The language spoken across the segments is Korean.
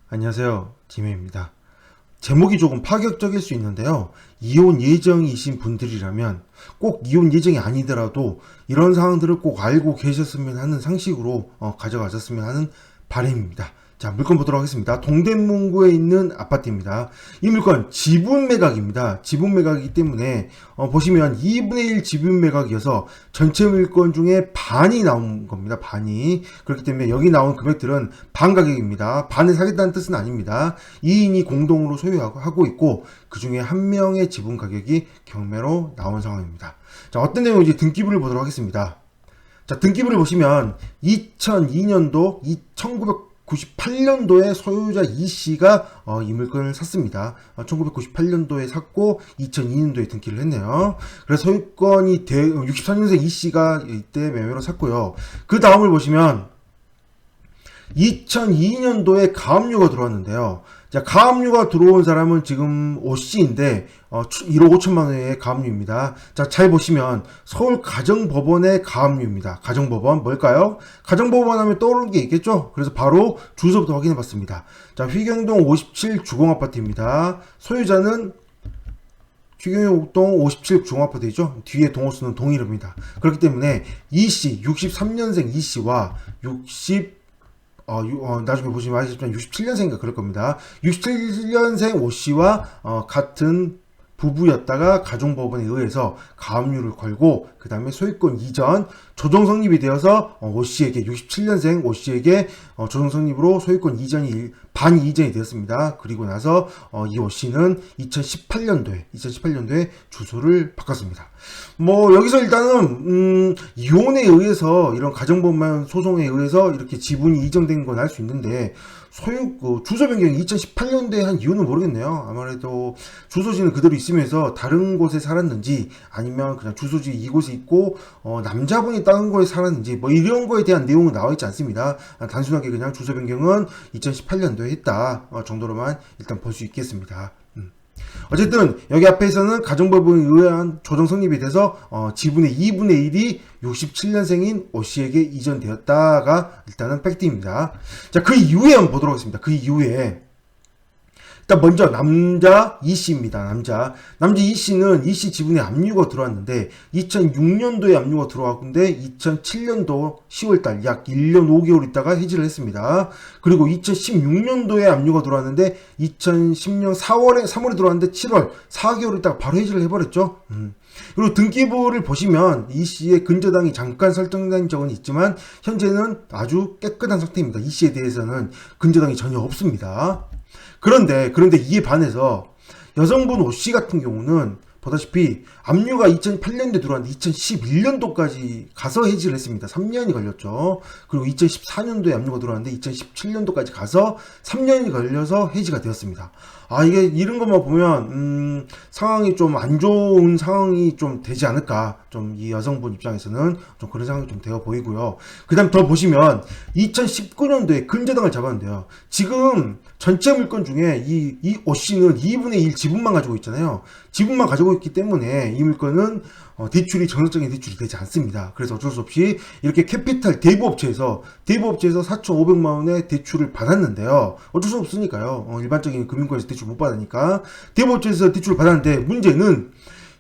안녕하세요. 지메입니다. 제목이 조금 파격적일 수 있는데요. 이혼 예정이신 분들이라면 꼭 이혼 예정이 아니더라도 이런 상황들을 꼭 알고 계셨으면 하는 상식으로 가져가셨으면 하는 바람입니다. 자, 물건 보도록 하겠습니다. 동대문구에 있는 아파트입니다. 이 물건 지분 매각입니다. 지분 매각이기 때문에 보시면 2분의 1 지분 매각이어서 전체 물건 중에 반이 나온 겁니다. 반이. 그렇기 때문에 여기 나온 금액들은 반 가격입니다. 반을 사겠다는 뜻은 아닙니다. 2인이 공동으로 소유하고 있고 그 중에 한 명의 지분 가격이 경매로 나온 상황입니다. 자, 어떤 내용인지 등기부를 보도록 하겠습니다. 자, 등기부를 보시면 2002년도 1998년도에 소유자 이씨가 이 물건을 샀습니다. 1998년도에 샀고 2002년도에 등기를 했네요. 그래서 소유권이 64년생 이씨가 이때 매매로 샀고요. 그 다음을 보시면 2002년도에 가압류가 들어왔는데요. 자, 가압류가 들어온 사람은 지금 오씨인데 1억 5천만 원의 가압류입니다. 자, 잘 보시면 서울 가정법원의 가압류입니다. 가정법원 뭘까요? 가정법원 하면 떠오르는 게 있겠죠? 그래서 바로 주소부터 확인해 봤습니다. 자, 휘경동 57 주공아파트입니다. 소유자는 휘경동 57 주공아파트이죠. 뒤에 동호수는 동일입니다. 그렇기 때문에 이씨 63년생 이씨와 나중에 보시면 아시겠지만 67년생인가 그럴 겁니다. 67년생 오씨와 같은 부부였다가 가정법원에 의해서 가압류를 걸고 그 다음에 소유권 이전 조정 성립이 되어서 오씨에게 67년생 오씨에게 조정 성립으로 소유권 이전이 반 이전이 되었습니다. 그리고 나서 이 오씨는 2018년도에 주소를 바꿨습니다. 뭐 여기서 일단은 이혼에 의해서 이런 가정법원 소송에 의해서 이렇게 지분이 이전된 건 알 수 있는데 주소 변경이 2018년도에 한 이유는 모르겠네요. 아무래도 주소지는 그대로 있으면서 다른 곳에 살았는지 아니면 그냥 주소지 이곳에 있고 남자분이 다른 곳에 살았는지 뭐 이런 거에 대한 내용은 나와 있지 않습니다. 단순하게 그냥 주소 변경은 2018년도에 했다 정도로만 일단 볼 수 있겠습니다. 어쨌든 여기 앞에서는 가정법원에 의한 조정 성립이 돼서 지분의 2분의 1이 67년생인 오씨에게 이전되었다가 일단은 팩트입니다. 자, 그 이후에 한번 보도록 하겠습니다. 그 이후에 일단 먼저 남자 이씨입니다. 남자 이씨는 이씨 지분에 압류가 들어왔는데 2006년도에 압류가 들어왔는데 2007년도 10월달 약 1년 5개월 있다가 해지를 했습니다. 그리고 2016년도에 압류가 들어왔는데 2010년 3월에 들어왔는데 7월 4개월 있다가 바로 해지를 해버렸죠. 그리고 등기부를 보시면 이씨의 근저당이 잠깐 설정된 적은 있지만 현재는 아주 깨끗한 상태입니다. 이씨에 대해서는 근저당이 전혀 없습니다. 그런데 이에 반해서 여성분 오씨 같은 경우는 보다시피 압류가 2008년도에 들어왔는데 2011년도까지 가서 해지를 했습니다. 3년이 걸렸죠. 그리고 2014년도에 압류가 들어왔는데 2017년도까지 가서 3년이 걸려서 해지가 되었습니다. 이게 이런 것만 보면 상황이 좀 안 좋은 상황이 좀 되지 않을까, 좀 이 여성분 입장에서는 좀 그런 상황이 좀 되어 보이고요. 그 다음 더 보시면 2019년도에 근저당을 잡았는데요. 지금 전체 물건 중에 이 오씨는 2분의 1 지분만 가지고 있잖아요. 지분만 가지고 있기 때문에 이 물건은 대출이 정상적인 대출이 되지 않습니다. 그래서 어쩔 수 없이 이렇게 캐피탈 대부업체에서 4,500만 원의 대출을 받았는데요. 어쩔 수 없으니까요. 일반적인 금융권에서 대출 못 받으니까 대부업체에서 대출을 받았는데 문제는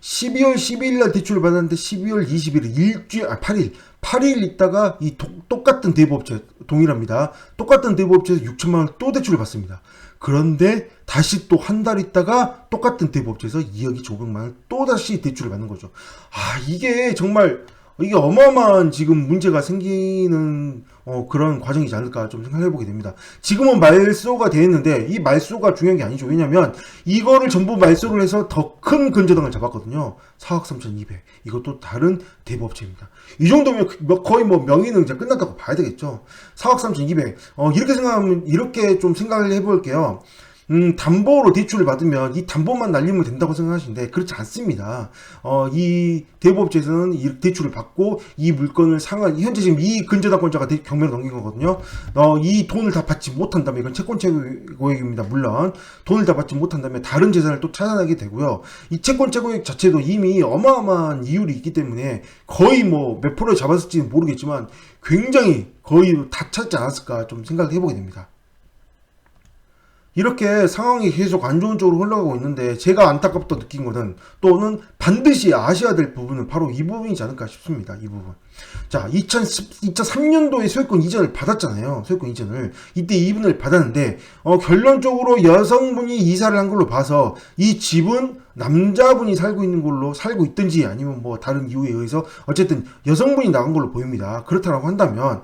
12월 12일 날 대출을 받았는데 12월 20일 8일 있다가 이 똑같은 대부업체 동일합니다. 똑같은 대부업체에서 6천만 원 또 대출을 받습니다. 그런데 다시 또 한 달 있다가 똑같은 대부업체에서 2억 2,500만 원 또 다시 대출을 받는 거죠. 이게 정말 이게 어마어마한 지금 문제가 생기는 그런 과정이지 않을까 좀 생각해보게 됩니다. 지금은 말소가 되어 있는데 이 말소가 중요한 게 아니죠. 왜냐면 이거를 전부 말소를 해서 더 큰 근저당을 잡았거든요. 4억 3,200. 이것도 다른 대부업체입니다. 이 정도면 거의 뭐 명의는 끝났다고 봐야 되겠죠. 4억 3,200. 이렇게 생각하면 이렇게 좀 생각을 해볼게요. 담보로 대출을 받으면 이 담보만 날리면 된다고 생각하시는데 그렇지 않습니다. 이 대부업체에서는 이 대출을 받고 이 물건을 현재 지금 이 근저당권자가 경매로 넘긴 거거든요. 이 돈을 다 받지 못한다면 이건 채권 채고액입니다. 물론 돈을 다 받지 못한다면 다른 재산을 또 찾아내게 되고요. 이 채권 채고액 자체도 이미 어마어마한 이율이 있기 때문에 거의 뭐 몇 프로에 잡았을지는 모르겠지만 굉장히 거의 다 찾지 않았을까 좀 생각을 해보게 됩니다. 이렇게 상황이 계속 안 좋은 쪽으로 흘러가고 있는데 제가 안타깝다 느낀 거는 또는 반드시 아셔야 될 부분은 바로 이 부분이지 않을까 싶습니다. 이 부분. 자, 2003년도에 소유권 이전을 받았잖아요. 소유권 이전을. 이때 이분을 받았는데 결론적으로 여성분이 이사를 한 걸로 봐서 이 집은 남자분이 살고 있는 걸로 살고 있든지 아니면 뭐 다른 이유에 의해서 어쨌든 여성분이 나간 걸로 보입니다. 그렇다고 한다면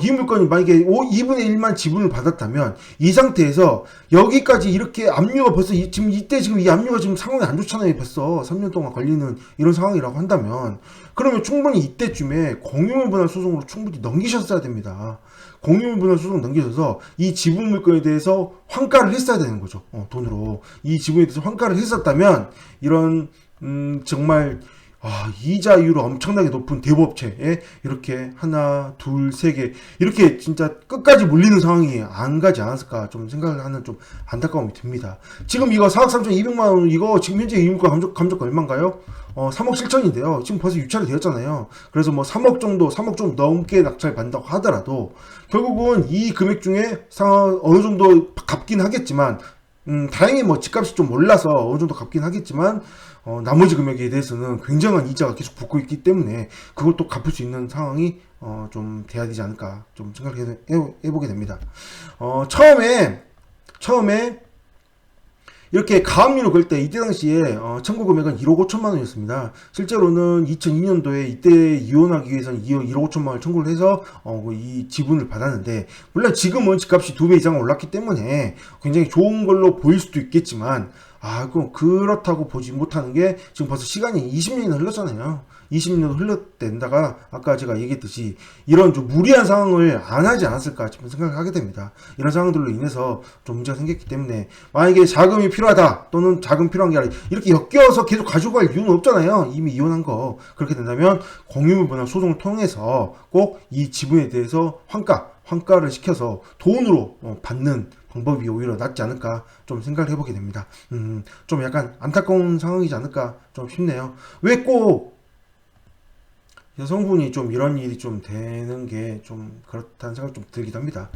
이 물건이 만약에 2분의 1만 지분을 받았다면 이 상태에서 여기까지 이렇게 압류가 벌써 지금 이 압류가 지금 상황이 안 좋잖아요. 벌써 3년 동안 걸리는 이런 상황이라고 한다면 그러면 충분히 이때쯤에 공유물 분할 소송으로 충분히 넘기셨어야 됩니다. 공유물 분할 소송 넘기셔서 이 지분 물건에 대해서 환가를 했어야 되는 거죠. 돈으로 이 지분에 대해서 환가를 했었다면 이런 정말 이자율이 엄청나게 높은 대부업체에 이렇게 하나, 둘, 세 개 이렇게 진짜 끝까지 몰리는 상황이 안 가지 않았을까 좀 생각을 하는 좀 안타까움이 듭니다. 지금 이거 4억 3,200만 원 이거 지금 현재 이물가 감정가 얼마인가요? 3억 7천인데요. 지금 벌써 유찰이 되었잖아요. 그래서 뭐 3억 좀 넘게 낙찰 받는다고 하더라도 결국은 이 금액 중에 어느 정도 갚긴 하겠지만 다행히 뭐 집값이 좀 올라서 어느 정도 갚긴 하겠지만 나머지 금액에 대해서는 굉장한 이자가 계속 붙고 있기 때문에 그걸 또 갚을 수 있는 상황이 좀 돼야 되지 않을까 좀 생각해보게 됩니다. 처음에 이렇게 가압류를 걸 때 이때 당시에 청구 금액은 1억 5천만 원이었습니다. 실제로는 2002년도에 이때 이혼하기 위해서는 1억 5천만 원을 청구를 해서 이 지분을 받았는데 물론 지금은 집값이 2배 이상 올랐기 때문에 굉장히 좋은 걸로 보일 수도 있겠지만 그렇다고 보지 못하는 게 지금 벌써 시간이 20년이나 흘렀잖아요. 20년 흘렀댄다가 아까 제가 얘기했듯이 이런 좀 무리한 상황을 안 하지 않았을까 싶은 생각을 하게 됩니다. 이런 상황들로 인해서 좀 문제가 생겼기 때문에 만약에 자금이 필요하다 또는 자금 필요한 게 아니라 이렇게 엮여서 계속 가지고 갈 이유는 없잖아요. 이미 이혼한 거. 그렇게 된다면 공유물 분할 소송을 통해서 꼭 이 지분에 대해서 환가를 시켜서 돈으로 받는 방법이 오히려 낫지 않을까 좀 생각을 해보게 됩니다. 좀 약간 안타까운 상황이지 않을까 좀 싶네요. 왜 꼭 여성분이 좀 이런 일이 좀 되는 게 좀 그렇다는 생각이 좀 들기도 합니다.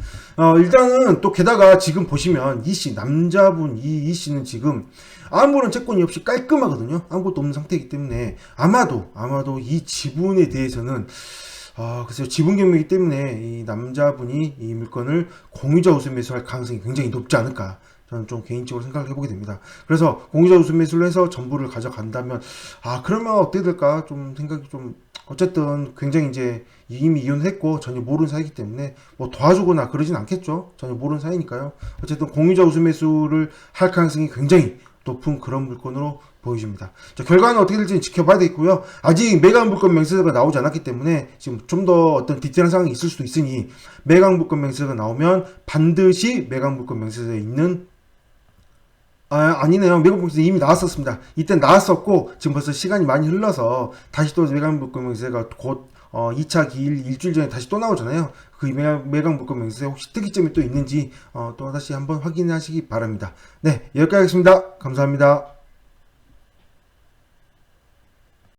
일단은 또 게다가 지금 보시면 이씨 남자분 이 씨는 지금 아무런 채권이 없이 깔끔하거든요. 아무것도 없는 상태이기 때문에 아마도 이 지분에 대해서는 글쎄요. 지분 경매이기 때문에 이 남자분이 이 물건을 공유자 우선 매수할 가능성이 굉장히 높지 않을까. 저는 좀 개인적으로 생각을 해보게 됩니다. 그래서 공유자 우선 매수를 해서 전부를 가져간다면, 그러면 어떻게 될까? 좀 생각이 좀, 어쨌든 굉장히 이제 이미 이혼했고 전혀 모르는 사이기 때문에 뭐 도와주거나 그러진 않겠죠. 전혀 모르는 사이니까요. 어쨌든 공유자 우선 매수를 할 가능성이 굉장히 높은 그런 물건으로 보여집니다. 자, 결과는 어떻게 될지 지켜봐야 되겠고요. 아직 매각 물건 명세서가 나오지 않았기 때문에 지금 좀 더 어떤 디테일한 상황이 있을 수도 있으니 매각 물건 명세서가 나오면 반드시 매각 물건 명세서에 있는 아니네요. 매각 물건 이미 나왔었습니다. 이때 나왔었고 지금 벌써 시간이 많이 흘러서 다시 또 매각 물건 명세서가 곧 2차 기일 일주일 전에 다시 또 나오잖아요. 그 매각 물건 명세서에 혹시 특이점이 또 있는지 또 다시 한번 확인하시기 바랍니다. 네, 여기까지 하겠습니다. 감사합니다.